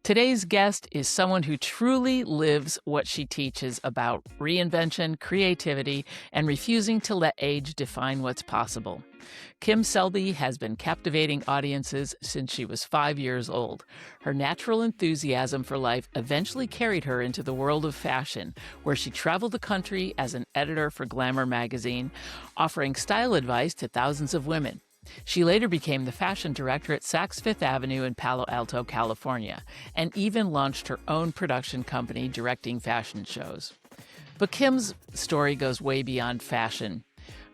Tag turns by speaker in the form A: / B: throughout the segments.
A: Today's guest is someone who truly lives what she teaches about reinvention, creativity, and refusing to let age define what's possible. Kim Selby has been captivating audiences since she was 5 years old. Her natural enthusiasm for life eventually carried her into the world of fashion, where she traveled the country as an editor for Glamour magazine, offering style advice to thousands of women. She later became the fashion director at Saks Fifth Avenue in Palo Alto, California, and even launched her own production company directing fashion shows. But Kim's story goes way beyond fashion.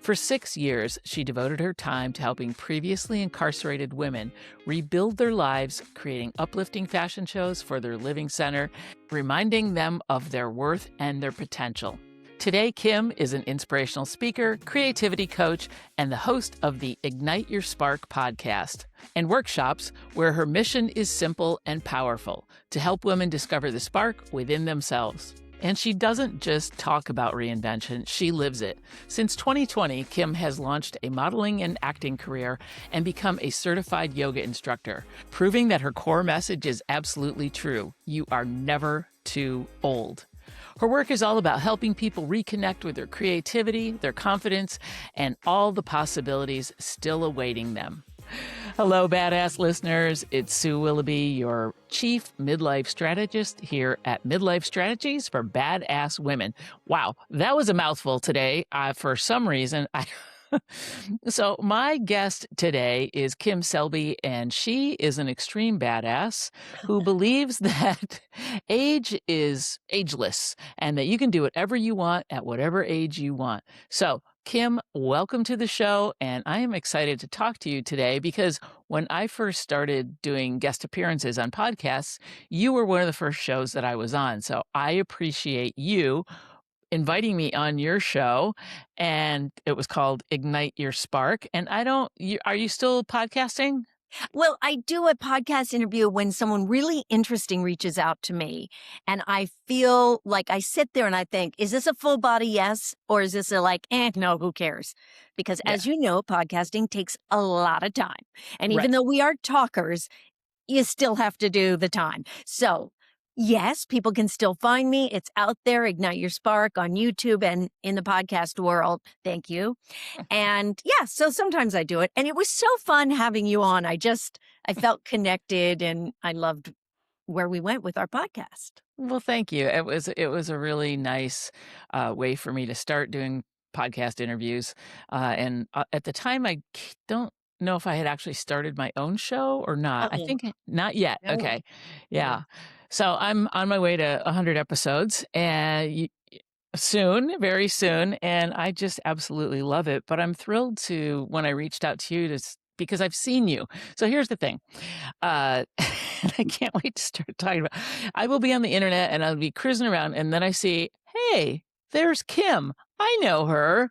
A: For 6 years, she devoted her time to helping previously incarcerated women rebuild their lives, creating uplifting fashion shows for their living center, reminding them of their worth and their potential. Today, Kim is an inspirational speaker, creativity coach, and the host of the Ignite Your Spark podcast and workshops where her mission is simple and powerful: to help women discover the spark within themselves. And she doesn't just talk about reinvention, she lives it. Since 2020, Kim has launched a modeling and acting career and become a certified yoga instructor, proving that her core message is absolutely true. You are never too old. Her work is all about helping people reconnect with their creativity, their confidence, and all the possibilities still awaiting them. Hello, badass listeners. It's Sue Willoughby, your chief midlife strategist here at Midlife Strategies for Badass Women. Wow, that was a mouthful today. For some reason, So my guest today is Kim Selby, and she is an extreme badass who believes that age is ageless and that you can do whatever you want at whatever age you want. So Kim, welcome to the show, and I am excited to talk to you today because when I first started doing guest appearances on podcasts, you were one of the first shows that I was on. So I appreciate you inviting me on your show, and it was called Ignite Your Spark. And are you still podcasting?
B: Well, I do a podcast interview when someone really interesting reaches out to me, and I feel like I sit there and I think, is this a full body yes? Or is this a no, who cares? Because as you know, podcasting takes a lot of time. And even though we are talkers, you still have to do the time. So yes, people can still find me. It's out there, Ignite Your Spark on YouTube and in the podcast world. Thank you. And so sometimes I do it. And it was so fun having you on. I felt connected and I loved where we went with our podcast.
A: Well, thank you. It was a really nice way for me to start doing podcast interviews. And at the time, I don't know if I had actually started my own show or not. I think not yet. No. Okay. Yeah. So I'm on my way to 100 episodes and soon, very soon. And I just absolutely love it. But I'm thrilled when I reached out to you because I've seen you. So here's the thing. I can't wait to start talking about. I will be on the internet and I'll be cruising around. And then I see, hey, there's Kim. I know her.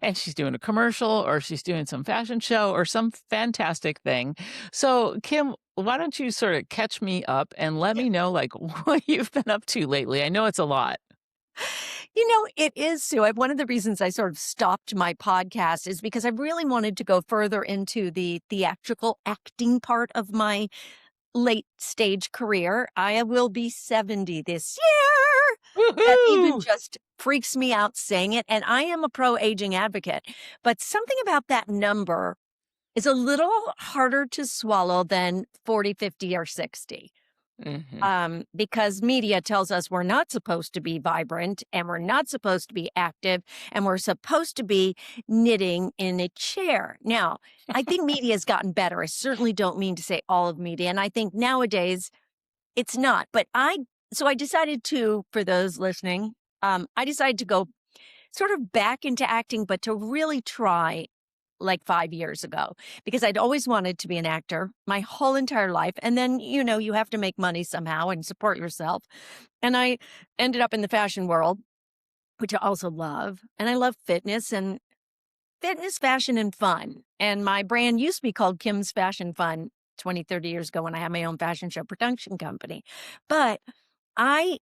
A: And she's doing a commercial or she's doing some fashion show or some fantastic thing. So Kim, why don't you sort of catch me up and let me know what you've been up to lately? I know it's a lot.
B: It is, Sue. One of the reasons I sort of stopped my podcast is because I really wanted to go further into the theatrical acting part of my late stage career. I will be 70 this year.
A: Woo-hoo!
B: That even just freaks me out saying it. And I am a pro-aging advocate. But something about that number is a little harder to swallow than 40, 50, or 60.
A: Mm-hmm.
B: Because media tells us we're not supposed to be vibrant and we're not supposed to be active and we're supposed to be knitting in a chair. Now, I think media has gotten better. I certainly don't mean to say all of media. And I think nowadays it's not. But so I decided for those listening, I decided to go sort of back into acting, but to really try 5 years ago, because I'd always wanted to be an actor my whole entire life. And then, you have to make money somehow and support yourself. And I ended up in the fashion world, which I also love. And I love fitness, fashion, and fun. And my brand used to be called Kim's Fashion Fun 20, 30 years ago when I had my own fashion show production company. But I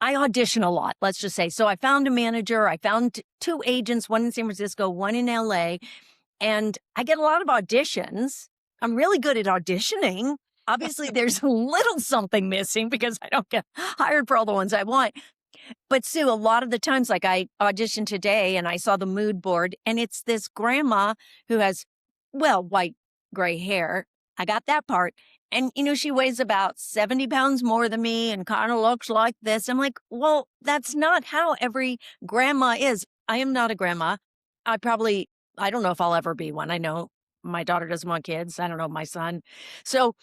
B: audition a lot, let's just say. So I found a manager. I found 2 agents, one in San Francisco, one in LA. And I get a lot of auditions. I'm really good at auditioning. obviously there's a little something missing because I don't get hired for all the ones I want. But Sue, a lot of the times, like I auditioned today and I saw the mood board, and it's this grandma who has, well, white, gray hair. I got that part. And, she weighs about 70 pounds more than me and kind of looks like this. I'm like, well, that's not how every grandma is. I am not a grandma. I don't know if I'll ever be one. I know my daughter doesn't want kids. I don't know, my son. So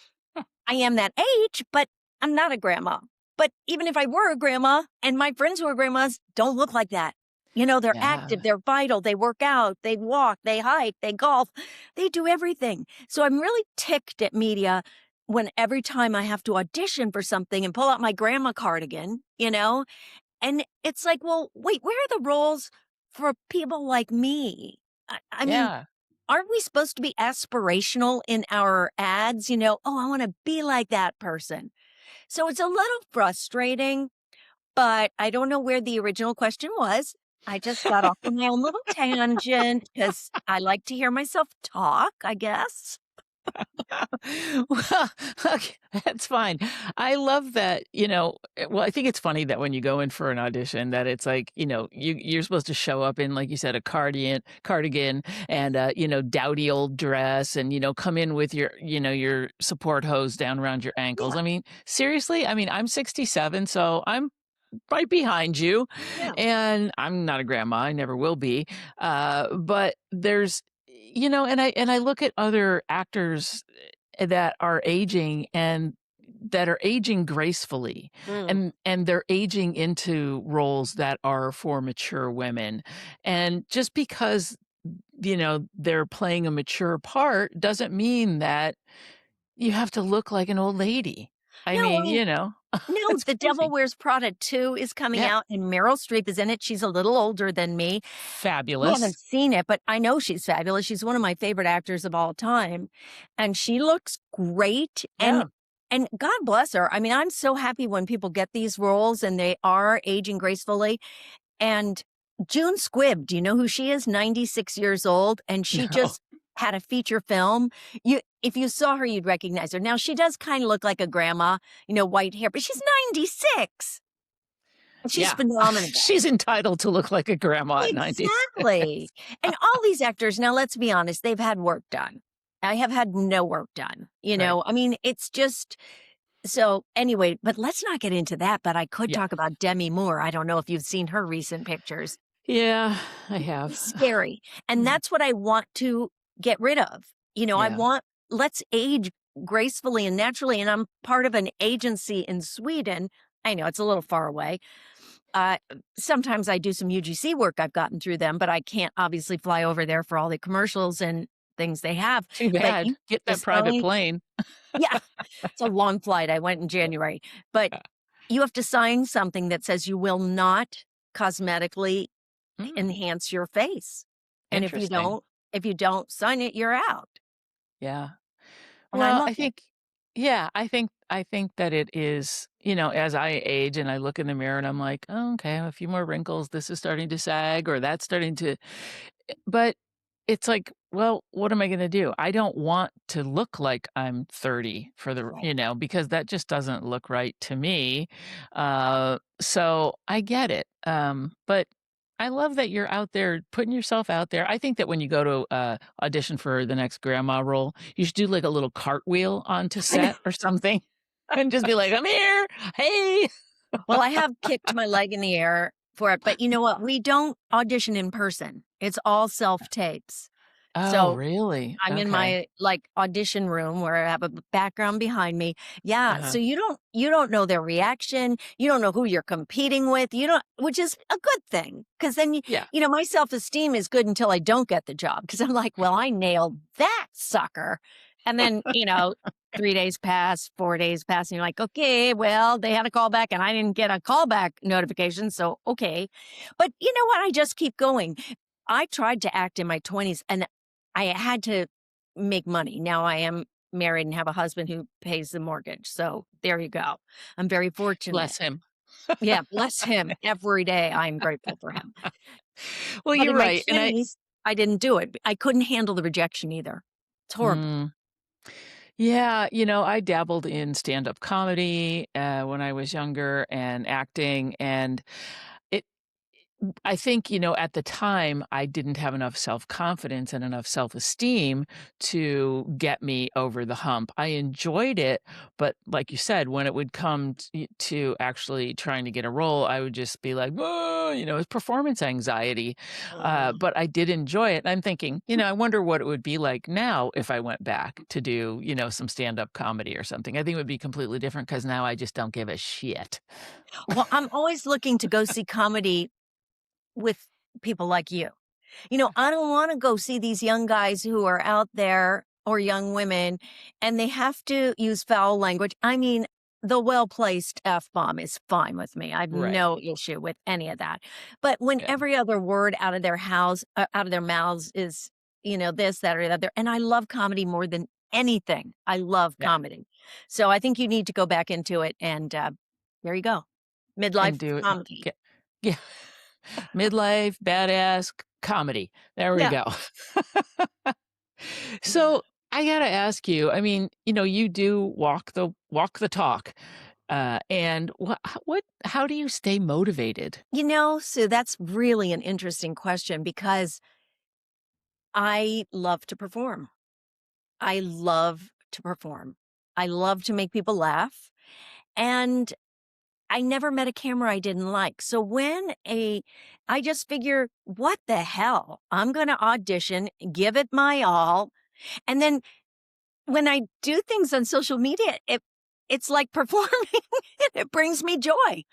B: I am that age, but I'm not a grandma. But even if I were a grandma and my friends who are grandmas don't look like that. They're
A: Yeah.
B: active, they're vital, they work out, they walk, they hike, they golf, they do everything. So I'm really ticked at media when every time I have to audition for something and pull out my grandma cardigan, and it's like, well, wait, where are the roles for people like me? I mean,
A: Yeah.
B: aren't we supposed to be aspirational in our ads? Oh, I want to be like that person. So it's a little frustrating, but I don't know where the original question was. I just got off on my own little tangent because I like to hear myself talk, I guess.
A: Well, okay, that's fine. I love that, well, I think it's funny that when you go in for an audition that it's like, you're supposed to show up in, like you said, a cardigan and dowdy old dress and, come in with your support hose down around your ankles.
B: Yeah,
A: I mean, seriously, I mean, I'm 67, so I'm right behind you.
B: yeah.
A: And I'm not a grandma, I never will be. But there's and I look at other actors that are aging and that are aging gracefully
B: Mm.
A: and they're aging into roles that are for mature women. And just because they're playing a mature part doesn't mean that you have to look like an old lady. I
B: No,
A: mean,
B: no,
A: it's
B: The Devil
A: crazy.
B: Wears Prada 2 is coming
A: Yeah.
B: out, and Meryl Streep is in it. She's a little older than me. I haven't
A: Fabulous.
B: seen it, but I know she's fabulous. She's one of my favorite actors of all time, and she looks great,
A: Yeah.
B: and God bless her. I mean, I'm so happy when people get these roles and they are aging gracefully, and June Squibb, do you know who she is? 96 years old, and she
A: No.
B: just had a feature film. If you saw her, you'd recognize her. Now, she does kinda look like a grandma, white hair, but she's 96, and she's
A: Yeah.
B: phenomenal.
A: She's entitled to look like a grandma at 96.
B: Exactly. And all these actors, now let's be honest, they've had work done. I have had no work done,
A: Right.
B: I mean, it's just so anyway, but let's not get into that, but I could
A: Yeah.
B: talk about Demi Moore. I don't know if you've seen her recent pictures.
A: Yeah, I have.
B: It's scary, and
A: Mm.
B: that's what I want to get rid of. I
A: Yeah.
B: want let's age gracefully and naturally, and I'm part of an agency in Sweden. I know it's a little far away, uh, sometimes I do some UGC work I've gotten through them, but I can't obviously fly over there for all the commercials and things they have.
A: Too
B: But
A: bad.
B: you
A: Get
B: have
A: that
B: to
A: private
B: sign
A: plane.
B: yeah, it's a long flight. I went in January. But you have to sign something that says you will not cosmetically
A: Mm,
B: enhance your face. And
A: interesting.
B: if you don't sign it, you're out.
A: Yeah.
B: And I
A: Well,
B: love
A: I
B: it.
A: think I think that it is, as I age and I look in the mirror and I'm like, "Oh, okay, a few more wrinkles. This is starting to sag or that's starting to." But it's like, well, what am I gonna do? I don't want to look like I'm 30 for the
B: Right.
A: because that just doesn't look right to me. So I get it. But I love that you're out there putting yourself out there. I think that when you go to, audition for the next grandma role, you should do like a little cartwheel onto
B: I know.
A: set or something and just be like, "I'm here. Hey."
B: Well, I have kicked my leg in the air for it, but you know what? We don't audition in person. It's all self tapes.
A: Oh,
B: So
A: really?
B: I'm in
A: Okay.
B: my like audition room where I have a background behind me. Yeah,
A: Uh-huh.
B: so you don't know their reaction. You don't know who you're competing with. You don't, which is a good thing because then
A: Yeah.
B: my self-esteem is good until I don't get the job because I'm like, well, I nailed that sucker. And then, 3 days pass, 4 days pass, and you're like, okay, well, they had a call back and I didn't get a callback notification. So okay. But you know what? I just keep going. I tried to act in my 20s and I had to make money. Now I am married and have a husband who pays the mortgage. So there you go. I'm very fortunate.
A: Bless him.
B: Yeah, bless him. Every day I'm grateful for him.
A: Well,
B: But
A: you're
B: in my
A: right, and
B: 20s, I didn't do it. I couldn't handle the rejection either. It's horrible.
A: mm, Yeah, I dabbled in stand-up comedy, when I was younger and acting, and it I think, at the time, I didn't have enough self-confidence and enough self-esteem to get me over the hump. I enjoyed it, but like you said, when it would come to actually trying to get a role, I would just be like, "Whoa," it's performance anxiety.
B: Mm.
A: But I did enjoy it. I'm thinking, I wonder what it would be like now if I went back to do, some stand-up comedy or something. I think it would be completely different because now I just don't give a shit.
B: Well, I'm always looking to go see comedy with people like you. I don't want to go see these young guys who are out there or young women and they have to use foul language. I mean, the well placed F bomb is fine with me. I have
A: Right.
B: no issue with any of that. But when
A: Yeah.
B: every other word out of their mouths is, this, that, or the other, and I love comedy more than anything. I love
A: Yeah.
B: comedy. So I think you need to go back into it. And there you go.
A: And
B: Midlife
A: do it.
B: comedy.
A: Get Yeah. Midlife, badass comedy. There we
B: Yeah.
A: go. So, I gotta ask you, I mean, you do walk the talk, and how do you stay motivated?
B: So that's really an interesting question because I love to perform. I love to perform. I love to make people laugh. And I never met a camera I didn't like. So I just figure, what the hell? I'm going to audition, give it my all. And then when I do things on social media, it's like performing. It brings me joy.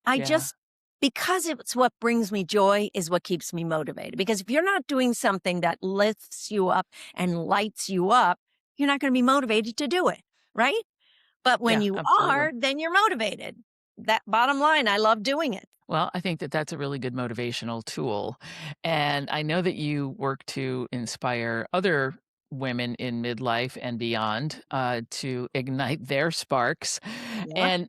B: I
A: Yeah.
B: just because it's what brings me joy is what keeps me motivated. Because if you're not doing something that lifts you up and lights you up, you're not going to be motivated to do it, right? But when
A: Yeah,
B: you
A: absolutely.
B: are, then you're motivated. That bottom line, I love doing it.
A: Well, I think that that's a really good motivational tool, and I know that you work to inspire other women in midlife and beyond, to ignite their sparks,
B: Yeah.
A: and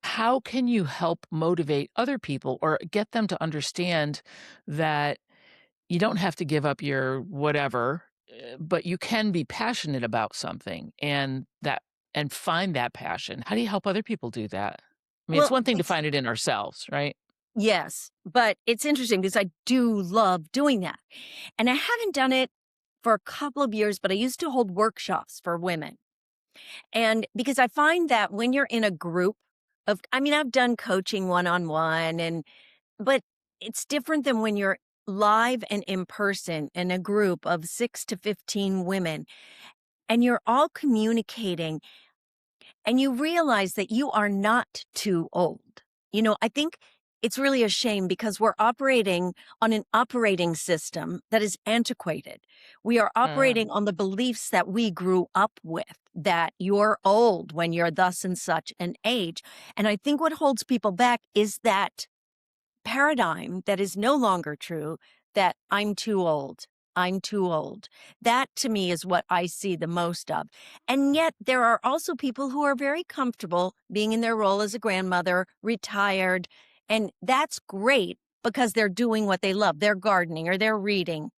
A: how can you help motivate other people or get them to understand that you don't have to give up your whatever, but you can be passionate about something and find that passion? How do you help other people do that? I mean, it's
B: Well,
A: one thing to find it in ourselves, right?
B: yes, but it's interesting because I do love doing that. And I haven't done it for a couple of years, but I used to hold workshops for women. And because I find that when you're in a group I mean, I've done coaching one on one but it's different than when you're live and in person in a group of 6 to 15 women and you're all communicating and you realize that you are not too old. I think it's really a shame because we're operating on an operating system that is antiquated. We are
A: Mm,
B: operating on the beliefs that we grew up with, that you're old when you're thus and such an age. And I think what holds people back is that paradigm that is no longer true, that I'm too old. I'm too old. That to me is what I see the most of. And yet there are also people who are very comfortable being in their role as a grandmother, retired. And that's great because they're doing what they love. They're gardening or they're reading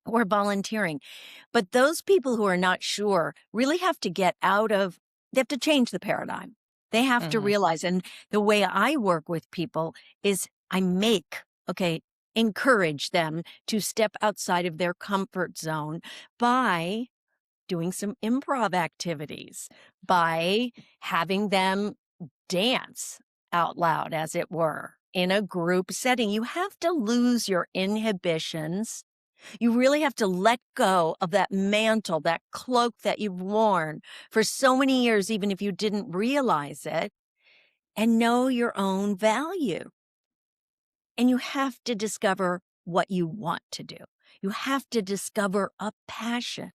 B: or volunteering. But those people who are not sure really have to they have to change the paradigm. They have to
A: mhm.
B: realize, and the way I work with people is okay, encourage them to step outside of their comfort zone by doing some improv activities, by having them dance out loud, as it were, in a group setting. You have to lose your inhibitions. You really have to let go of that mantle, that cloak that you've worn for so many years, even if you didn't realize it, and know your own value. And you have to discover what you want to do. You have to discover a passion.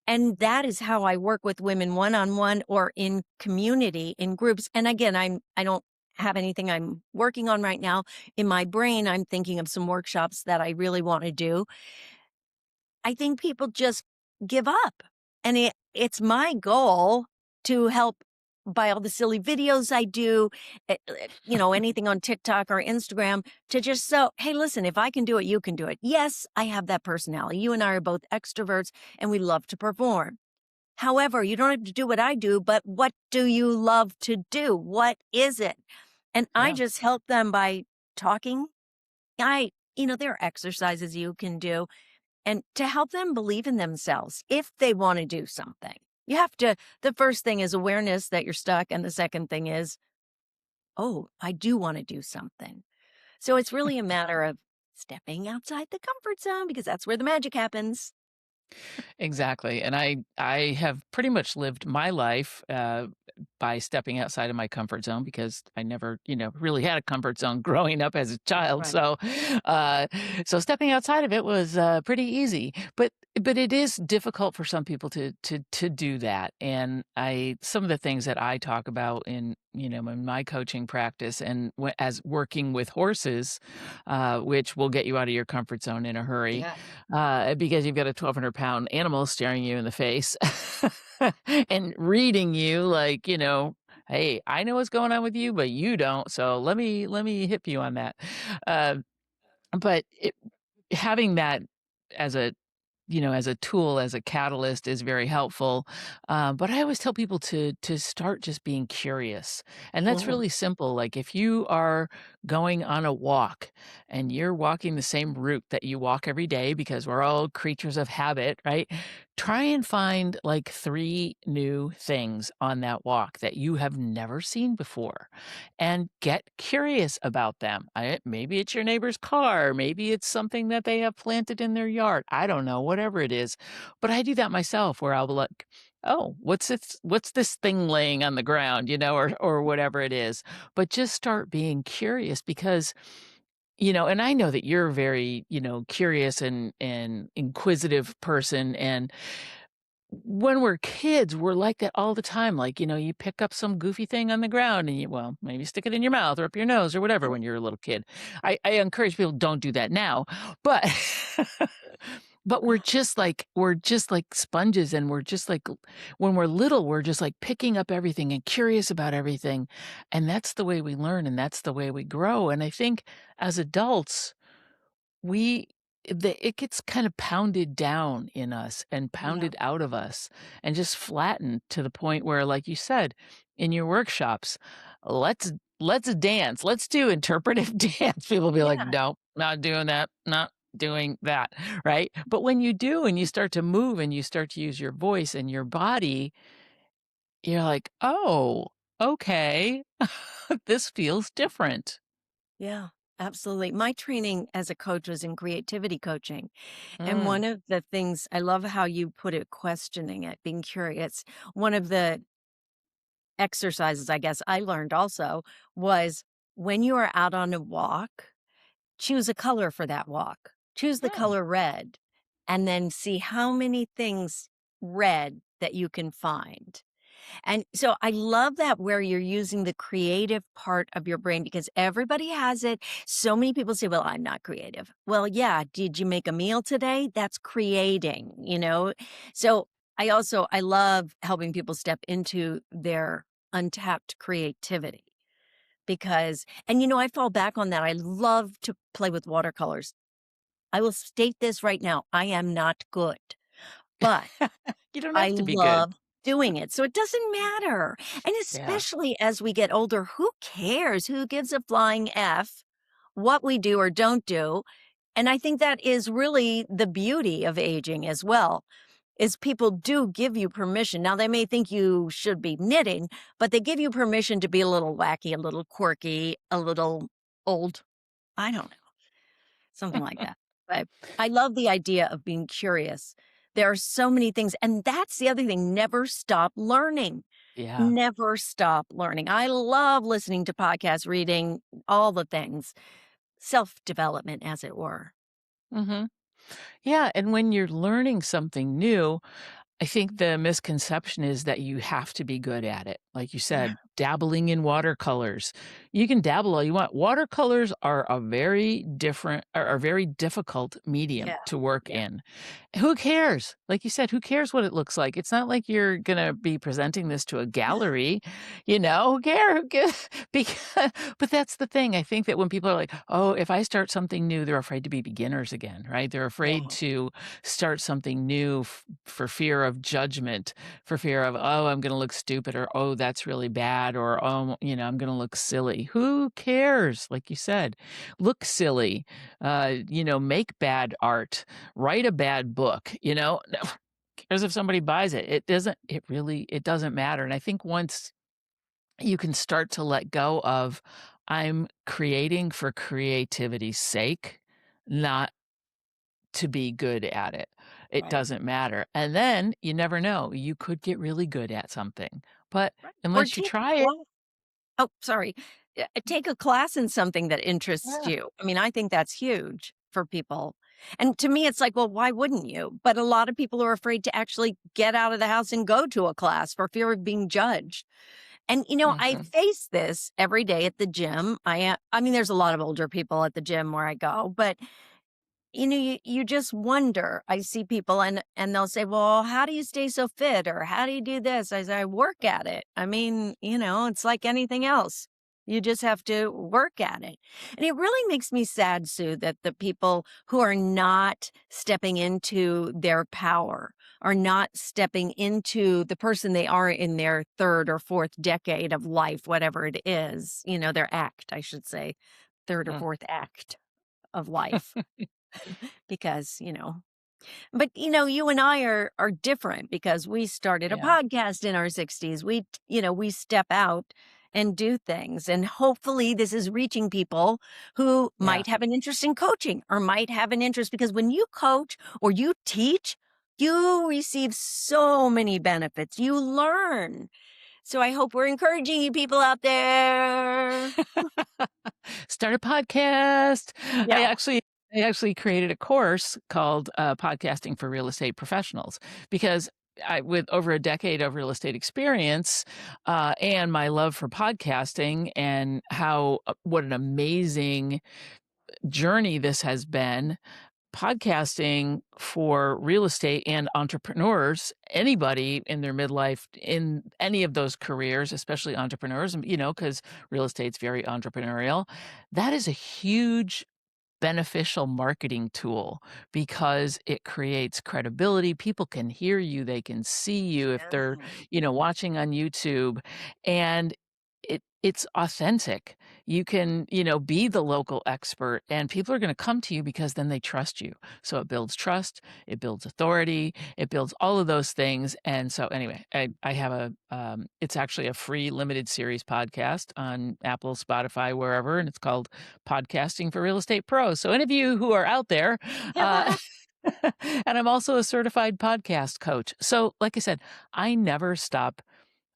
B: And that is how I work with women one on one or in community, in groups. And again, I don't have anything I'm working on right now. In my brain, I'm thinking of some workshops that I really want to do. I think people just give up. And it's my goal to help by all the silly videos I do, anything on TikTok or Instagram to just hey, listen, if I can do it, you can do it. Yes, I have that personality. You and I are both extroverts and we love to perform. However, you don't have to do what I do, but what do you love to do? What is it? And I
A: Yeah.
B: just help them by talking. There are exercises you can do and to help them believe in themselves if they want to do something. The first thing is awareness that you're stuck. And the second thing is, oh, I do want to do something. So it's really a matter of stepping outside the comfort zone because that's where the magic happens.
A: Exactly, and I have pretty much lived my life, by stepping outside of my comfort zone because I never, really had a comfort zone growing up as a child,
B: Right.
A: uh, so stepping outside of it was, pretty easy, but it is difficult for some people to do that, and I some of the things that I talk about in my coaching practice and as working with horses, which will get you out of your comfort zone in a hurry,
B: Yeah.
A: because you've got a 1,200-pound animal staring you in the face and reading you like, "Hey, I know what's going on with you, but you don't, so let me hip you on that." Uh, but having that as a tool, as a catalyst is very helpful. But I always tell people to start just being curious. And that's
B: Mhm.
A: really simple. Like if you are going on a walk and you're walking the same route that you walk every day, because we're all creatures of habit, right? Try and find like 3 new things on that walk that you have never seen before and get curious about them. Maybe it's your neighbor's car, maybe it's something that they have planted in their yard. I don't know, whatever it is. But I do that myself where I'll be like, "Oh, what's this thing laying on the ground?" or whatever it is. But just start being curious because and I know that you're a very, curious and inquisitive person, and when we're kids, we're like that all the time. Like, you pick up some goofy thing on the ground and maybe stick it in your mouth or up your nose or whatever when you're a little kid. I encourage people don't do that now, but but we're just like sponges and we're just like when we're little, we're just like picking up everything and curious about everything. And that's the way we learn and that's the way we grow. And I think as adults, we it gets kind of pounded down in us and
B: Yeah.
A: pounded out of us and just flattened to the point where, like you said, in your workshops, let's dance, let's do interpretive dance. People be like,
B: Yeah.
A: "No, not doing that, not doing that," right? But when you do and you start to move and you start to use your voice and your body, you're like, "Oh, okay. This feels different."
B: Yeah. Absolutely. My training as a coach was in creativity coaching. And
A: Mm,
B: one of the things I love how you put it, questioning it, being curious. One of the exercises I guess I learned also was when you are out on a walk, choose a color for that walk. Choose the
A: mm.
B: color red and then see how many things red that you can find. And so I love that where you're using the creative part of your brain because everybody has it. So many people say, well, I'm not creative. Well, yeah. Did you make a meal today? That's creating. So I love helping people step into their untapped creativity I fall back on that. I love to play with watercolors. I will state this right now. I am not good, but
A: You don't
B: I
A: have to be good.
B: love doing it, so it doesn't matter, and
A: Yeah.
B: especially as we get older, who cares? Who gives a flying F what we do or don't do? And I think that is really the beauty of aging as well, is people do give you permission. Now, they may think you should be knitting, but they give you permission to be a little wacky, a little quirky, a little old. I don't know. Something like that. But I love the idea of being curious. There are so many things, and that's the other thing, never stop learning.
A: Yeah.
B: Never stop learning. I love listening to podcasts, reading, all the things, self-development, as it were.
A: Mhm. Yeah, and when you're learning something new, I think the misconception is that you have to be good at it. Like you
B: Yeah.
A: said, dabbling in watercolors. You can dabble all you want. Watercolors are a very different are a very difficult medium
B: Yeah.
A: to work
B: Yeah.
A: in. Who cares? Like you said, who cares what it looks like? It's not like you're gonna be presenting this to a gallery, who care? Who cares? Because but that's the thing. I think that when people are like, "Oh, if I start something new," they're afraid to be beginners again, right? They're afraid
B: Yeah.
A: to start something new for fear of judgment, for fear of, "Oh, I'm gonna look stupid," or, "Oh, that's really bad," or, "Oh, I'm gonna look silly." Who cares? Like you said, look silly, make bad art, write a bad book, No, cares if somebody buys it. It doesn't matter. And I think once you can start to let go of, I'm creating for creativity's sake, not to be good at it. It
B: Right.
A: doesn't matter. And then you never know, you could get really good at something. But
B: Right. Or
A: unless you
B: take a
A: try it.
B: class. Oh, sorry. Take a class in something that interests
A: Yeah.
B: you. I mean, I think that's huge for people. And to me, it's like, well, why wouldn't you? But a lot of people are afraid to actually get out of the house and go to a class for fear of being judged. And I
A: Mhm.
B: face this every day at the gym. I mean, there's a lot of older people at the gym where I go, but you just wonder. I see people and they'll say, "Well, how do you stay so fit?" or "How do you do this?" I say, "I work at it." I mean, it's like anything else. You just have to work at it. And it really makes me sad, Sue, that the people who are not stepping into their power, are not stepping into the person they are in their third or fourth decade of life, whatever it is, their act, I should say, third or
A: Mm.
B: fourth act of life. Because, but you and I are different because we started a
A: Yeah.
B: podcast in our 60s. We step out and do things, and hopefully this is reaching people who
A: Yeah.
B: might have an interest in coaching or might have an interest, because when you coach or you teach, you receive so many benefits. You learn. So I hope we're encouraging you people out there.
A: Start a podcast. I
B: Yeah.
A: actually I actually created a course called, Podcasting for Real Estate Professionals because with over a decade of real estate experience, and my love for podcasting and what an amazing journey this has been. Podcasting for real estate and entrepreneurs, anybody in their midlife in any of those careers, especially entrepreneurs, because real estate's very entrepreneurial. That is a huge beneficial marketing tool because it creates credibility. People can hear you, they can see you if they're,
B: Yeah.
A: watching on YouTube, and it's authentic. You can, be the local expert and people are going to come to you because then they trust you. So it builds trust, it builds authority, it builds all of those things. And so anyway, I have it's actually a free limited series podcast on Apple, Spotify, wherever, and it's called Podcasting for Real Estate Pros. So any of you who are out there, uh, and I'm also a certified podcast coach. So like I said, I never stop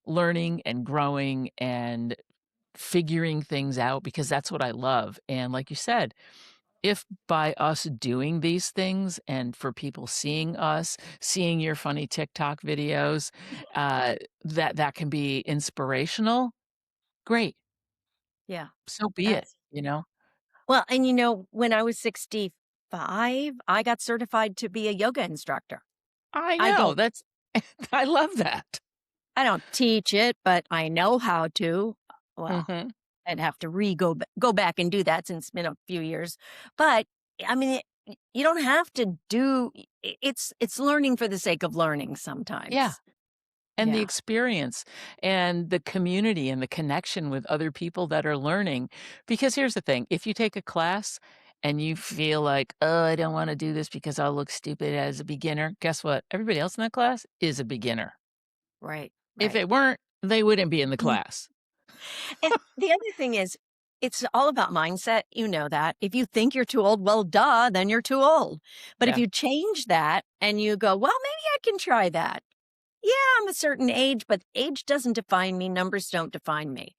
A: learning and growing and figuring things out because that's what I love. And like you said, if by us doing these things and for people seeing us, seeing your funny TikTok videos, that can be inspirational, great.
B: Yeah.
A: So be it,
B: That's Well, and when I was 65, I got certified to be a yoga instructor.
A: I
B: I
A: know,
B: don't
A: that's I love that.
B: I don't teach it, but I know how to. Well,
A: Mhm.
B: I'd have to go back and do that since it's been a few years. But I mean, you don't have to do it's learning for the sake of learning
A: Yeah.
B: sometimes.
A: And the
B: Yeah,
A: experience and the community and the connection with other people that are learning. Because here's the thing, if you take a class and you feel like, "Oh, I don't wanna do this because I'll look stupid as a beginner," guess what? Everybody else in that class is a beginner.
B: right,
A: If
B: right.
A: it weren't, they wouldn't be in the class.
B: And the other thing is, it's all about mindset. You know that. If you think you're too old, well, duh, then you're too old. But if
A: Yeah,
B: you change that and you go, well, maybe I can try that. Yeah, I'm a certain age, but age doesn't define me. Numbers don't define me.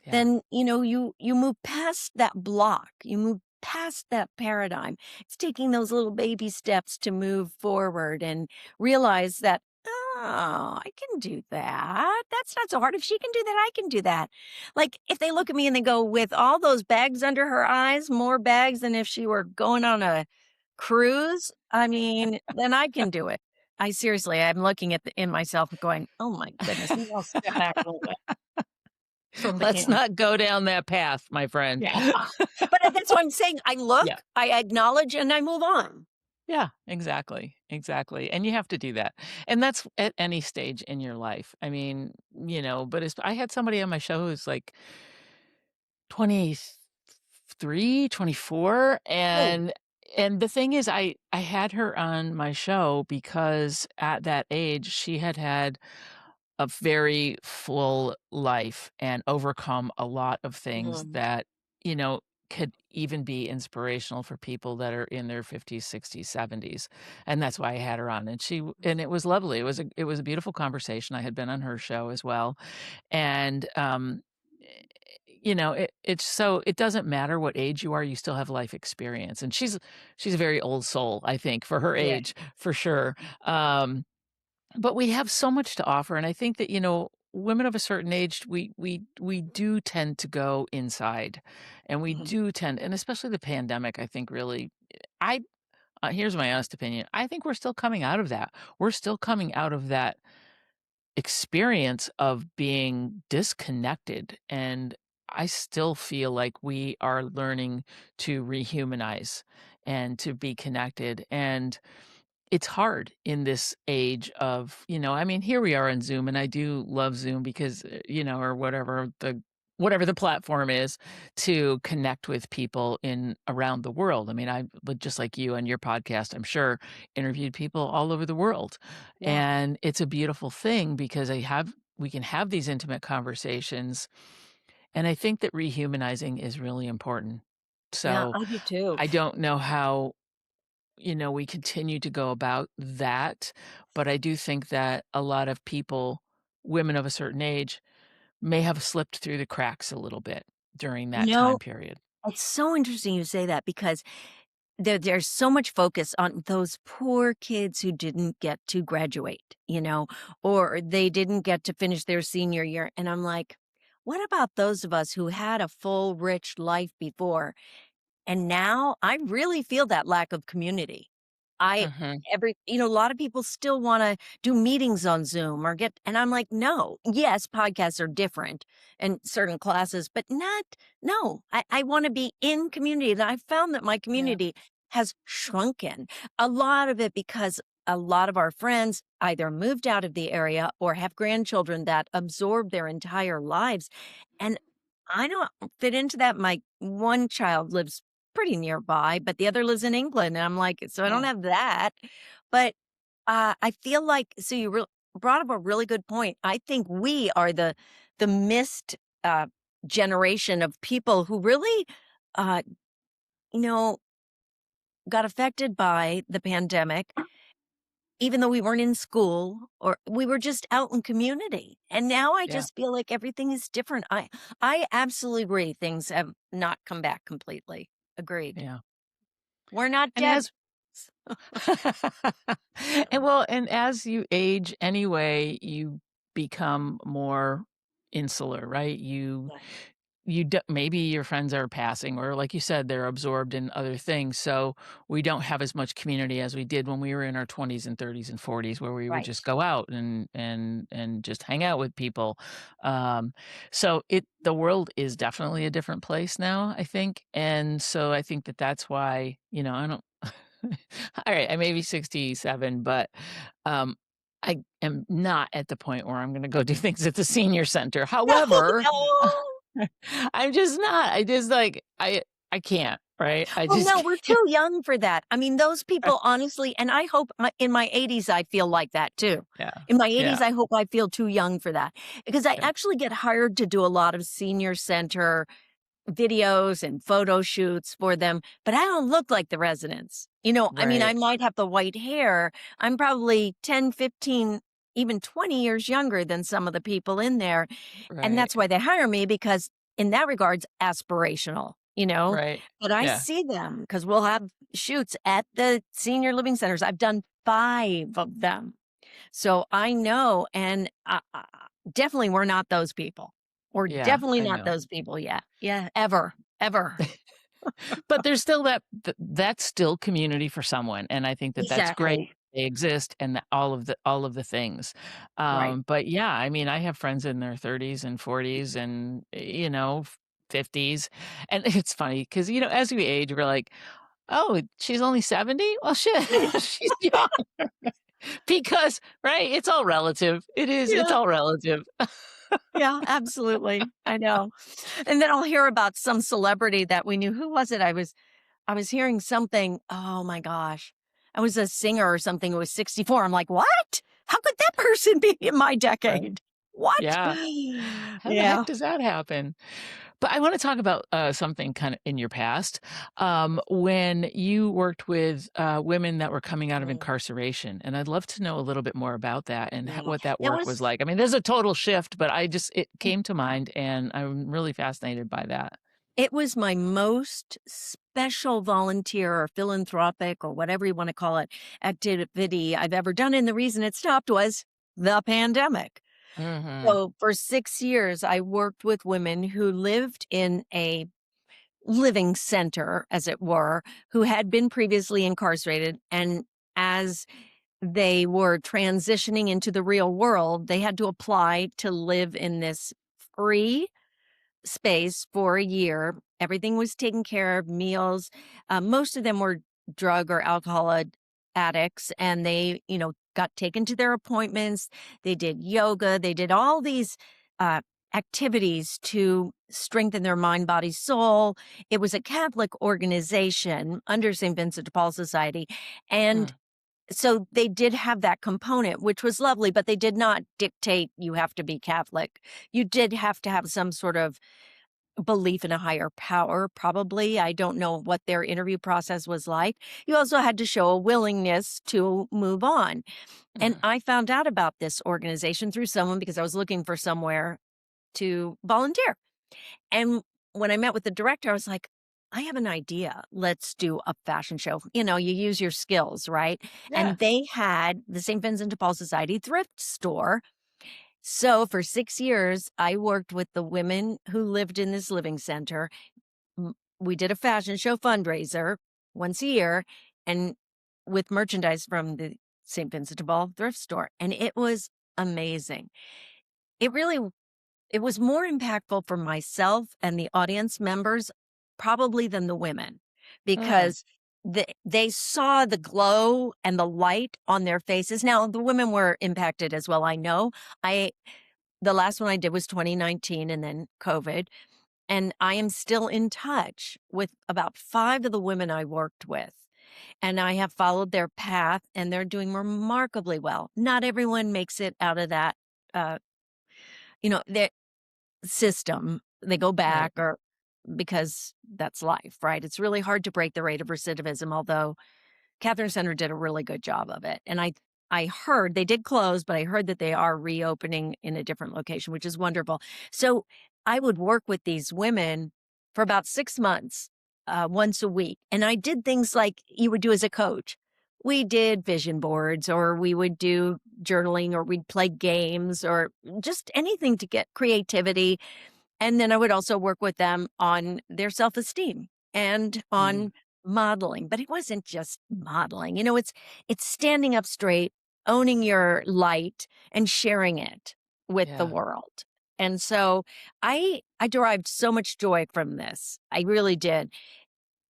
A: yeah.
B: Then, you move past that block. You move past that paradigm. It's taking those little baby steps to move forward and realize that. Oh, I can do that. That's not so hard. If she can do that, I can do that. Like, if they look at me and they go, with all those bags under her eyes, more bags than if she were going on a cruise, I mean, then I can do it. I seriously, I'm looking at in myself going, oh my goodness, maybe I'll step back a little bit from the
A: Let's
B: camera.
A: not go down that path, my friend.
B: Yeah. But that's what I'm saying. I look,
A: Yeah.
B: I acknowledge, and I move on.
A: Yeah, exactly, exactly, and you have to do that, and that's at any stage in your life. I mean, but it's I had somebody on my show who's, like, 23, 24,
B: Oh.
A: and the thing is I had her on my show because at that age, she had had a very full life and overcome a lot of things
B: Mhm.
A: that, you know, could even be inspirational for people that are in their 50s, 60s, 70s. And that's why I had her on. And and it was lovely. It was a beautiful conversation. I had been on her show as well. And it's so it doesn't matter what age you are, you still have life experience. And she's a very old soul, I think, for her
B: Yeah.
A: age, for sure. But we have so much to offer, and I think that, women of a certain age, we do tend to go inside, and we
B: Mhm.
A: do tend, and especially the pandemic, I think really, I here's my honest opinion. I think we're still coming out of that. We're still coming out of that experience of being disconnected, and I still feel like we are learning to rehumanize and to be connected, and it's hard in this age of, I mean, here we are on Zoom, and I do love Zoom because, or whatever the platform is to connect with people in around the world. I mean, but just like you and your podcast, I'm sure, interviewed people all over the world.
B: Yeah.
A: And it's a beautiful thing because we can have these intimate conversations. And I think that rehumanizing is really important.
B: Yeah,
A: So
B: I do too.
A: I don't know how we continue to go about that. But I do think that a lot of people, women of a certain age, may have slipped through the cracks a little bit during
B: You
A: that time
B: know,
A: period.
B: it's so interesting you say that because there's so much focus on those poor kids who didn't get to graduate, or they didn't get to finish their senior year. And I'm like, what about those of us who had a full, rich life before? And now I really feel that lack of community. I
A: Mhm.
B: a lot of people still want to do meetings on Zoom and I'm like, no, yes, podcasts are different and certain classes, but no, I want to be in community. And I found that my
A: Yeah.
B: community has shrunken a lot of it because a lot of our friends either moved out of the area or have grandchildren that absorb their entire lives. And I don't fit into that. My one child lives pretty nearby, but the other lives in England, and I'm like, so I don't
A: Yeah.
B: have that. But, I feel like so you brought up a really good point. I think we are the missed, generation of people who really, uh, you know, got affected by the pandemic, even though we weren't in school or we were just out in community. And now I
A: Yeah.
B: just feel like everything is different. I absolutely agree things have not come back completely. Agreed.
A: Yeah.
B: We're not
A: And
B: dead.
A: as and as you age anyway, you become more insular, right? You do, maybe your friends are passing, or like you said, they're absorbed in other things, so we don't have as much community as we did when we were in our 20s and 30s and 40s, where we would just
B: Right.
A: go out and just hang out with people. So the world is definitely a different place now, I think, and so I think that that's why, I don't all right, I may be 67, but um I am not at the point where I'm gonna go do things at the senior center.
B: No,
A: However,
B: no.
A: I'm just not. I just, like, I can't, right? I
B: Well,
A: just
B: no, we're
A: can't.
B: too young for that. I mean, those people, honestly, and I hope in my 80s, I feel like that too.
A: Yeah.
B: In my
A: Yeah.
B: 80s, I hope I feel too young for that because I
A: Yeah.
B: actually get hired to do a lot of senior center videos and photo shoots for them, but I don't look like the residents. I mean, I
A: Right.
B: might have the white hair. I'm probably 10, 15, even 20 years younger than some of the people in there. And
A: Right.
B: that's why they hire me because in that regards, aspirational.
A: Right.
B: But I
A: Yeah.
B: see them because we'll have shoots at the senior living centers. I've done 5 of them. So I know, and definitely we're not those people. We're
A: Yeah,
B: definitely
A: I
B: not
A: know.
B: those people yet. Yeah, ever, ever.
A: But there's still that's still community for someone, and I think that that's great.
B: Exactly.
A: They exist and all of the things.
B: Right.
A: But yeah, I mean, I have friends in their 30s and 40s and, 50s, and it's funny because as we age, we're like, "Oh, she's only 70? Well, shit,
B: Yeah.
A: she's young." Because right? It's all relative. It's
B: Yeah.
A: all relative.
B: Yeah, absolutely. I know. And then I'll hear about some celebrity that we knew. Who was it? I was hearing something. Oh my gosh. I was a singer or something who was 64. I'm like, what? How could that person be in my
A: Right.
B: decade? What?
A: Yeah. How the heck
B: Yeah.
A: does that happen? But I wanna talk about, something kinda in your past, when you worked with, women that were coming out of
B: Mm,
A: incarceration, and I'd love to know a little bit more about that and
B: yeah.
A: what that
B: That
A: work was
B: was
A: like. I mean, there's a total shift, but it came to mind, and I'm really fascinated by that.
B: it was my most special volunteer or philanthropic or whatever you want to call it activity I've ever done. And the reason it stopped was the pandemic.
A: Mhm.
B: So for 6 years, I worked with women who lived in a living center, as it were, who had been previously incarcerated. And as they were transitioning into the real world, they had to apply to live in this free space for a year. Everything was taken care of, meals. Most of them were drug or alcohol addicts, and they, got taken to their appointments. They did yoga. They did all these uh, activities to strengthen their mind, body, soul. It was a Catholic organization under St. Vincent de Paul Society. And
A: Mm,
B: so they did have that component, which was lovely, but they did not dictate you have to be Catholic. You did have to have some sort of belief in a higher power, probably. I don't know what their interview process was like. You also had to show a willingness to move on. And
A: mhm.
B: I found out about this organization through someone because I was looking for somewhere to volunteer. And when I met with the director, I was like, I have an idea. Let's do a fashion show. You use your skills, right?
A: Yeah.
B: And they had the St. Vincent de Paul Society thrift store. So for 6 years, I worked with the women who lived in this living center. We did a fashion show fundraiser once a year and with merchandise from the St. Vincent de Paul thrift store. And it was amazing. It really it was more impactful for myself and the audience members probably than the women
A: Mm,
B: because they saw the glow and the light on their faces. Now, the women were impacted as well, I know. I The last one I did was 2019 and then COVID, and I am still in touch with about 5 of the women I worked with, and I have followed their path, and they're doing remarkably well. Not everyone makes it out of that, uh, their system. They go
A: right.
B: back or because that's life, right? It's really hard to break the rate of recidivism, although Catherine Center did a really good job of it. And I heard they did close, but I heard that they are reopening in a different location, which is wonderful. So I would work with these women for about 6 months, once a week. And I did things like you would do as a coach. We did vision boards, or we would do journaling, or we'd play games, or just anything to get creativity. And then I would also work with them on their self-esteem and
A: Mm,
B: on modeling, but it wasn't just modeling. It's standing up straight, owning your light and sharing it with the
A: yeah.
B: world. And so I derived so much joy from this. I really did.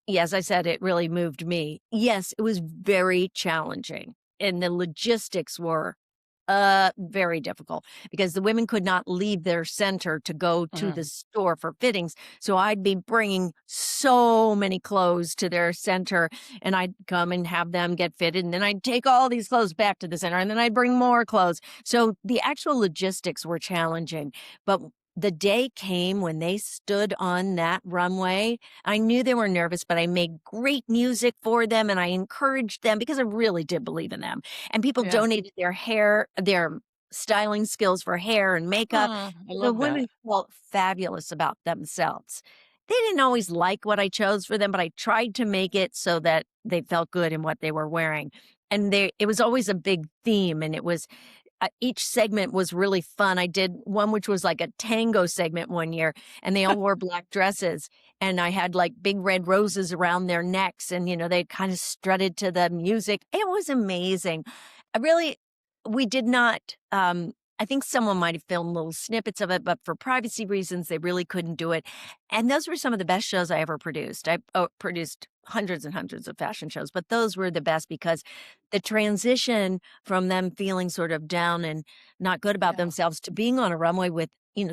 B: Yes, I said it really moved me. Yes, it was very challenging, and the logistics were, very difficult because the women could not leave their center to go to the
A: Mhm.
B: store for fittings, so I'd be bringing so many clothes to their center, and I'd come and have them get fitted, and then I'd take all these clothes back to the center, and then I'd bring more clothes. So the actual logistics were challenging, but the day came when they stood on that runway. I knew they were nervous, but I made great music for them and I encouraged them because I really did believe in them. And people
A: Yeah.
B: donated their styling skills for hair and makeup.
A: Oh, I
B: The
A: love that.
B: women felt fabulous about themselves. They didn't always like what I chose for them, but I tried to make it so that they felt good in what they were wearing. and it was always a big theme, and it was each segment was really fun. I did one which was like a tango segment one year, and they all wore black dresses, and I had like big red roses around their necks, and they kind of strutted to the music. It was amazing. I really, we did not. I think someone might have filmed little snippets of it, but for privacy reasons, they really couldn't do it. And those were some of the best shows I ever produced. I produced hundreds and hundreds of fashion shows, but those were the best because the transition from them feeling sort of down and not good about
A: Yeah.
B: themselves to being on a runway with,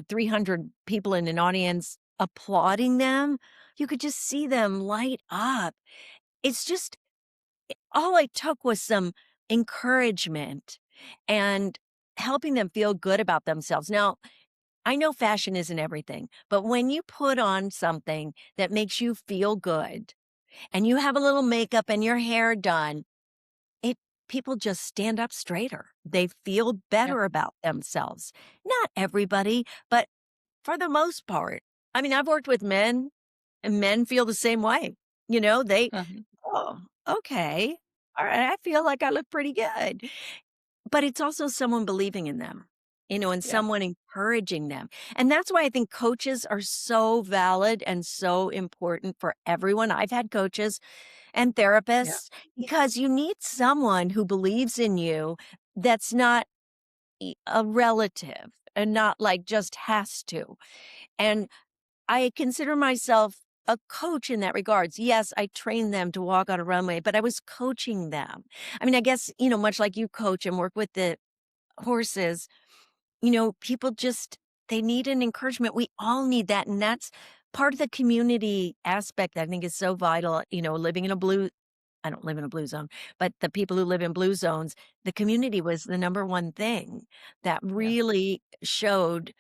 B: 300 people in an audience applauding them, you could just see them light up. It's just all I took was some encouragement and helping them feel good about themselves. Now, I know fashion isn't everything, but when you put on something that makes you feel good and you have a little makeup and your hair done, it people just stand up straighter. They feel
A: Yeah.
B: better about themselves. Not everybody, but for the most part. I mean, I've worked with men and men feel the same way. They,
A: Uh-huh.
B: oh, okay. All right. I feel like I look pretty good. But it's also someone believing in them, and
A: Yeah.
B: someone encouraging them. And that's why I think coaches are so valid and so important for everyone. I've had coaches and
A: Yeah.
B: therapists because you need someone who believes in you that's not a relative and not like just has to. And I consider myself a coach in that regards. Yes, I trained them to walk on a runway, but I was coaching them. I mean, I guess, much like you coach and work with the horses, people just they need an encouragement. We all need that. And that's part of the community aspect I think is so vital. Living in a blue I don't live in a blue zone, but the people who live in blue zones, the community was the number one thing that
A: Yeah.
B: really showed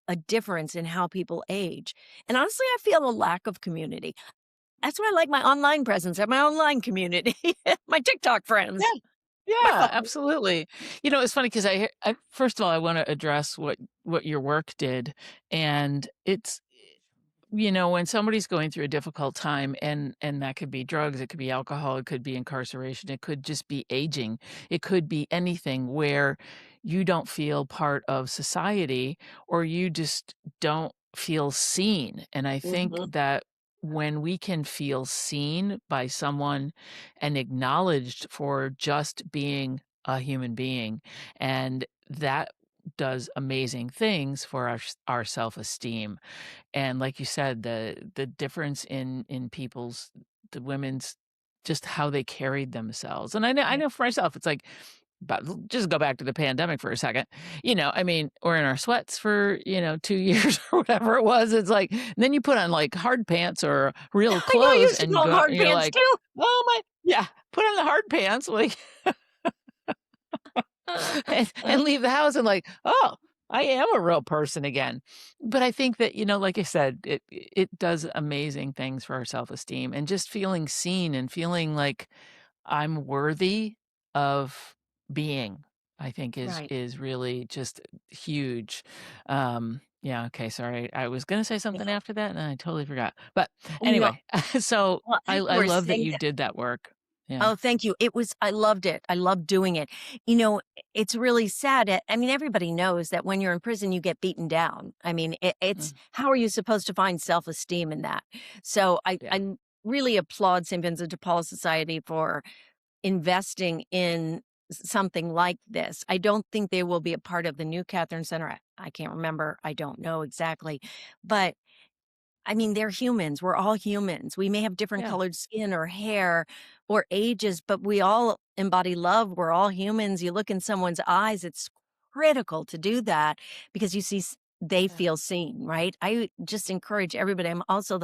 B: a difference in how people age. And honestly, I feel a lack of community. That's why I like my online presence. I have my online community, my TikTok
A: Yeah.
B: friends, my
A: Yeah,
B: phone.
A: absolutely. It's funny because first of all, I want to address what your work did, and it's when somebody's going through a difficult time, and that could be drugs, it could be alcohol, it could be incarceration, it could just be aging, it could be anything where you don't feel part of society or you just don't feel seen. And I think
B: Mhm.
A: that when we can feel seen by someone and acknowledged for just being a human being, and that does amazing things for our self-esteem. And like you said, the difference in people's the women's just how they carried themselves. And I
B: Yeah.
A: know for myself, it's like, but just go back to the pandemic for a second. I mean, we're in our sweats for, 2 years or whatever it was. It's like, and then you put on like hard pants or real
B: I know I
A: clothes
B: used to
A: and you
B: call them
A: go out
B: hard
A: and you're
B: pants
A: like,
B: too.
A: oh my, yeah, put on the hard pants. Like, and leave the house and like, "Oh, I am a real person again." But I think that, like I said, it does amazing things for our self-esteem and just feeling seen and feeling like I'm worthy of being, I think
B: Right.
A: is really just huge. Yeah, okay, sorry. I was gonna say something
B: No,
A: after that, and I totally forgot. But
B: no.
A: anyway, so
B: Well,
A: I
B: as you
A: I
B: were
A: love that
B: saying
A: you
B: that,
A: did that work. Yeah.
B: oh, thank you. I loved it. I loved doing it. It's really sad. I mean, everybody knows that when you're in prison, you get beaten down. I mean, it's
A: Mm,
B: how are you supposed to find self-esteem in that? So
A: yeah.
B: I really applaud St. Vincent de Paul Society for investing in something like this. I don't think they will be a part of the new Catherine Center. I can't remember. I don't know exactly. But I mean, they're humans. We're all humans. We may have different
A: Yeah.
B: colored skin or hair or ages, but we all embody love. We're all humans. You look in someone's eyes, it's critical to do that because they
A: Yeah.
B: feel seen, right? I just encourage everybody. I'm also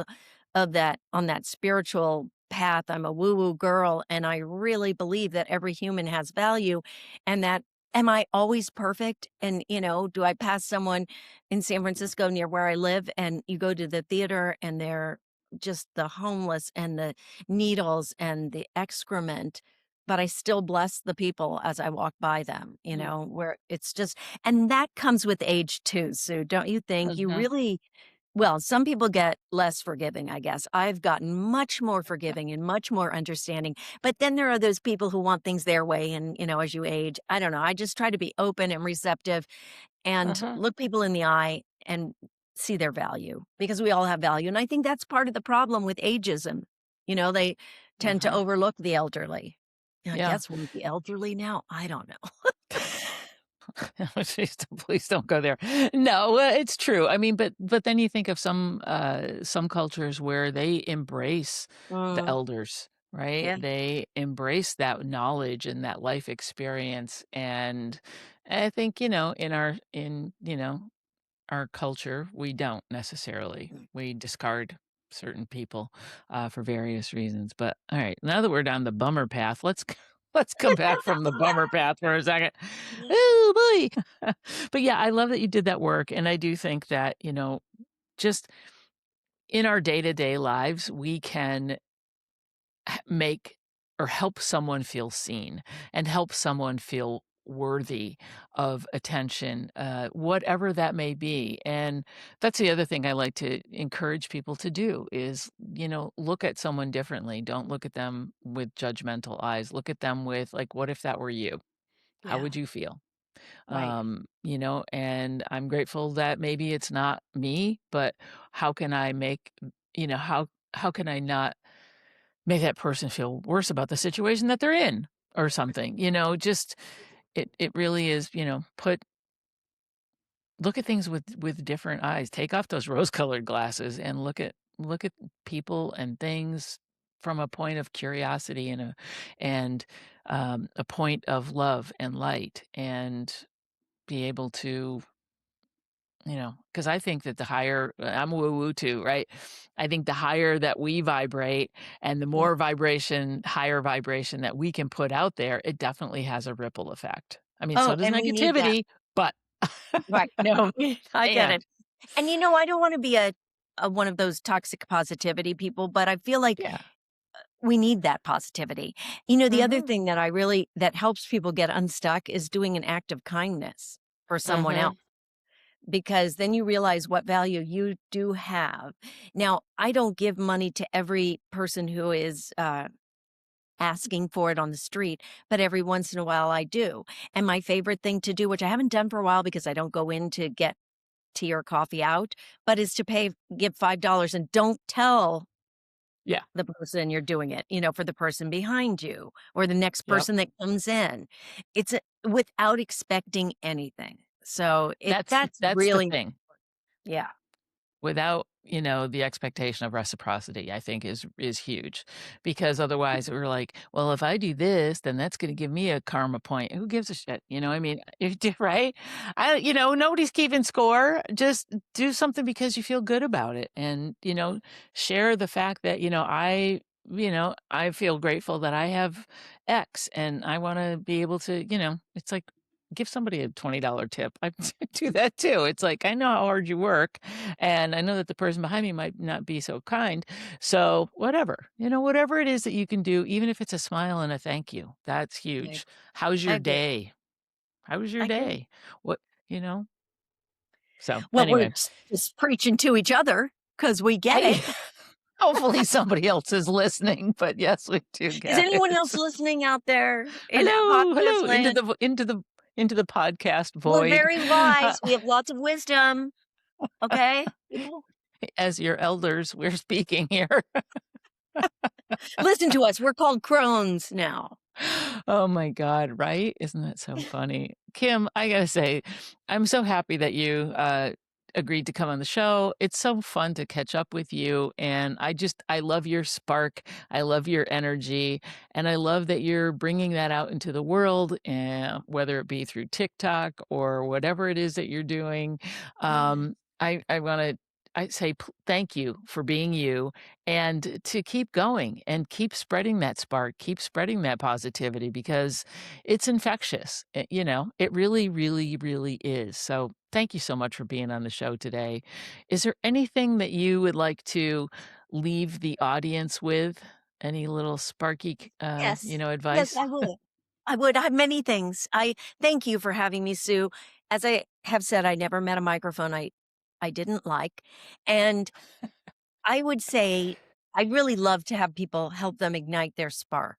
B: of that on that spiritual path. I'm a woo-woo girl, and I really believe that every human has value and that am I always perfect? And, do I pass someone in San Francisco near where I live, and you go to the theater and they're just the homeless and the needles and the excrement, but I still bless the people as I walk by them,
A: Mm.
B: where it's just and that comes with age too, Sue, don't you think? You
A: Mhm.
B: really Well, some people get less forgiving, I guess. I've gotten much more
A: Yeah.
B: forgiving and much more understanding. But then there are those people who want things their way. And, as you age, I don't know. I just try to be open and receptive and
A: Uh-huh.
B: look people in the eye and see their value because we all have value. And I think that's part of the problem with ageism. They tend to
A: Uh-huh.
B: overlook the elderly. I
A: Yeah.
B: guess we're the elderly now. I don't know.
A: Please don't go there. No, it's true. I mean, but then you think of some cultures where they embrace the
B: Mm,
A: elders, right?
B: yeah,
A: They embrace that knowledge and that life experience, and I think, in our culture, we don't necessarily.
B: mm.
A: We discard certain people, for various reasons. But all right, now that we're down the bummer path, let's come back from the bummer path for a second. Oh boy! But yeah, I love that you did that work, and I do think that just in our day to day lives, we can make or help someone feel seen and help someone feel worthy of attention, whatever that may be. And that's the other thing I like to encourage people to do is, look at someone differently. Don't look at them with judgmental eyes. Look at them with like, what if that were you? How
B: Yeah,
A: would you feel?
B: right.
A: And I'm grateful that maybe it's not me, but how can I make, how can I not make that person feel worse about the situation that they're in or something, just it really is, look at things with different eyes. Take off those rose-colored glasses and look at people and things from a point of curiosity and a point of love and light, and be able to, because I think that the higher I'm woo-woo too, right? I think the higher that we vibrate and the
B: Yeah.
A: more higher vibration that we can put out there, it definitely has a ripple effect. I mean, so
B: Oh,
A: does
B: and we need that.
A: negativity, but
B: Right. No, I get
A: man,
B: it. And I don't want to be a one of those toxic positivity people, but I feel like
A: yeah.
B: we need that positivity. The other
A: Mhm.
B: thing that helps people get unstuck is doing an act of kindness for someone else
A: Mhm.
B: because then you realize what value you do have. Now, I don't give money to every person who is asking for it on the street, but every once in a while I do. And my favorite thing to do, which I haven't done for a while because I don't go in to get tea or coffee out, but is to give $5 and don't tell
A: Yeah.
B: the person you're doing it, for the person behind you or the next
A: Yep.
B: person that comes in. Without expecting anything. So that's
A: That's the
B: really,
A: thing.
B: yeah.
A: Without, the expectation of reciprocity, I think is huge, because otherwise we're like, "Well, if I do this, then that's gonna give me a karma point." Who gives a shit, I mean, right? Nobody's keeping score. Just do something because you feel good about it, and, share the fact that, I feel grateful that I have X, and I wanna be able to, it's like, give somebody a $20 tip. I do that too. It's like, I know how hard you work, and I know that the person behind me might not be so kind. So whatever, whatever it is that you can do, even if it's a smile and a thank you, that's
B: I
A: huge. How's
B: I
A: your
B: agree.
A: day? How was your
B: I agree.
A: day? What, you know? So
B: Well, we're
A: anyway,
B: just preaching to each other because we get
A: I
B: it.
A: hopefully somebody else is listening, but yes, we do
B: Is
A: get
B: anyone else
A: it.
B: listening out there in
A: Hello,
B: podcast
A: hello into
B: land?
A: the podcast
B: We're
A: void.
B: very
A: Uh,
B: wise. We have lots of wisdom. Okay.
A: as your elders, we're speaking here.
B: Listen to us. We're called crones now.
A: Oh my god, right? Isn't that so funny? Kim, I gotta say, I'm so happy that you, agreed to come on the show. It's so fun to catch up with you, and I love your spark, I love your energy, and I love that you're bringing that out into the world, whether it be through TikTok or whatever it is that you're doing. I wanna I say thank you for being you, and to keep going and keep spreading that spark, keep spreading that positivity, because it's infectious. It really, really, really is. So thank you so much for being on the show today. Is there anything that you would like to leave the audience with? Any little sparky,
B: Yes. Yes,
A: advice?
B: I would. I would. I have many things. I thank you for having me, Sue. As I have said, I never met a microphone. I didn't like. And I would say I really love to have people help them ignite their spark.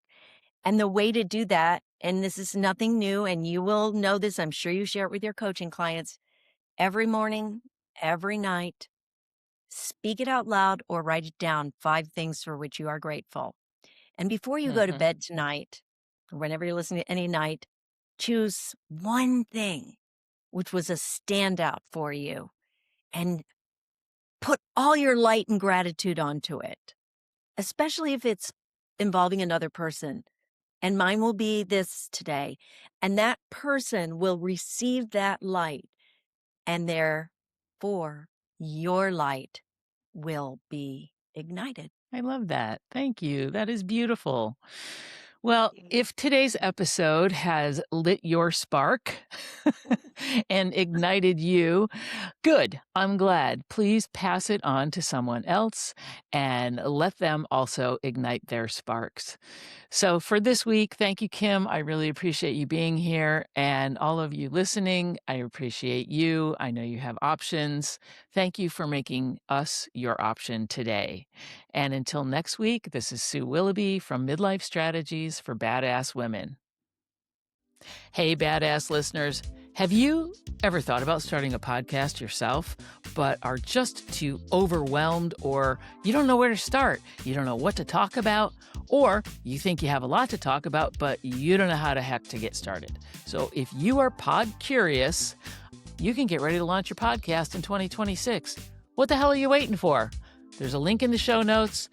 B: And the way to do that, and this is nothing new, and you will know this, I'm sure you share it with your coaching clients, every morning, every night, speak it out loud or write it down, 5 things for which you are grateful. And before you go to
A: Mhm.
B: bed tonight, or whenever you're listening to any night, choose one thing which was a standout for you and put all your light and gratitude onto it, especially if it's involving another person. And mine will be this today. And that person will receive that light, and therefore your light will be ignited.
A: I love that. Thank you. That is beautiful. Well, if today's episode has lit your spark and ignited you, good. I'm glad. Please pass it on to someone else and let them also ignite their sparks. So for this week, thank you, Kim. I really appreciate you being here. And all of you listening, I appreciate you. I know you have options. Thank you for making us your option today. And until next week, this is Sue Willoughby from Midlife Strategies for Badass Women. Hey, badass listeners. Have you ever thought about starting a podcast yourself, but are just too overwhelmed, or you don't know where to start? You don't know what to talk about, or you think you have a lot to talk about, but you don't know how the heck to get started. So if you are pod curious, you can get ready to launch your podcast in 2026. What the hell are you waiting for? There's a link in the show notes.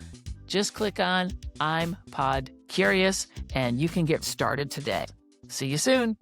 A: Just click on I'm Pod Curious and you can get started today. See you soon.